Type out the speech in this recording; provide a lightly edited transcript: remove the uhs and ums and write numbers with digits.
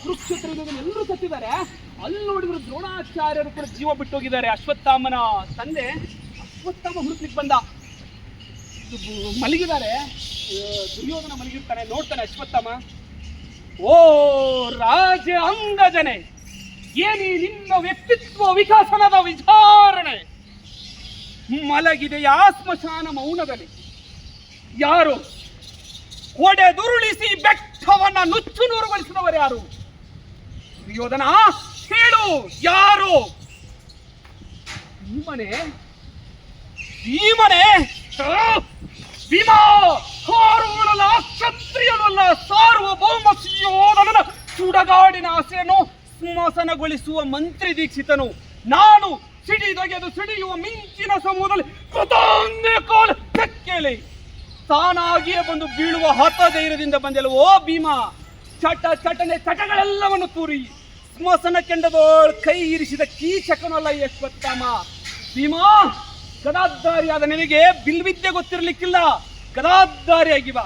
ಕುರುಕ್ಷೇತ್ರದಲ್ಲಿ ಎಲ್ಲರೂ ಸತ್ತಿದ್ದಾರೆ. ಅಲ್ಲಿ ನೋಡಿದ್ರು ದ್ರೋಣಾಚಾರ್ಯರು ಕೂಡ ಜೀವ ಬಿಟ್ಟು ಹೋಗಿದ್ದಾರೆ. ಅಶ್ವತ್ಥಾಮನ ತಂದೆ ಅಶ್ವತ್ಥಾಮ ಹುಡುಕ್ಲಿಕ್ಕೆ ಬಂದ. ಮಲಗಿದ್ದಾರೆ, ದುರ್ಯೋಧನ ಮಲಗಿರ್ತಾನೆ. ನೋಡ್ತಾನೆ ಅಶ್ವತ್ಥಾಮ, ಓ ರಾಜ ಅಂಗಜನೆ, ಏನಿ ನಿನ್ನ ವ್ಯಕ್ತಿತ್ವ ವಿಕಸನದ ವಿಚಾರಣೆ ಮಲಗಿದೆಯಾ ಸ್ಮಶಾನ ಮೌನದಲ್ಲಿ? ಯಾರು ಒಡೆದುರುಳಿಸಿ ಬೆಟ್ಟವನ್ನ ನುಚ್ಚು ನೂರುಗೊಳಿಸಿದವರು ಯಾರು? ದುರ್ಯೋಧನ, ಹೇಳು ಯಾರು? ಭೀಮನೇ, ಭೀಮನೇ, ಭೀಮ ಹಾರುವುಳಲ್ಲ, ಕ್ಷತ್ರಿಯನಲ್ಲ, ಸಾರ್ವಭೌಮ ಸಿಯೋಧನನ ಸುಡಗಾಡಿನ ಆಸೆಯನ್ನು ಸ್ಮಶನಗೊಳಿಸುವ ಮಂತ್ರಿ ದೀಕ್ಷಿತನು ನಾನು. ಸಿಡಿದೊಗೆದು ಸಿಡಿಯುವ ಮಿಂಚಿನ ಸಮೂಹದಲ್ಲಿ ಕೃತಜ್ಞ ಕಾಲ ತೆಕ್ಕೇಲಿ ತಾನಾಗಿಯೇ ಬಂದು ಬೀಳುವ ಹತಧೈರ್ಯದಿಂದ ಬಂದೆಲ್ಲ. ಓ ಭೀಮ, ಚಟನೆ ಚಟಗಳೆಲ್ಲವನ್ನು ತೂರಿ ಸ್ಮಶನ ಕೆಂಡದೋಳ್ ಕೈ ಇರಿಸಿದ ಕೀಚಕನಲ್ಲ ಅಶ್ವತ್ಥಾಮ. ಭೀಮ, ಗದಾಧಾರಿಯಾದ ನಿನಗೆ ಬಿಲ್ವಿದ್ಯೆ ಗೊತ್ತಿರಲಿಕ್ಕಿಲ್ಲ. ಗದಾಧಾರಿಯಾಗಿ ಬಾ.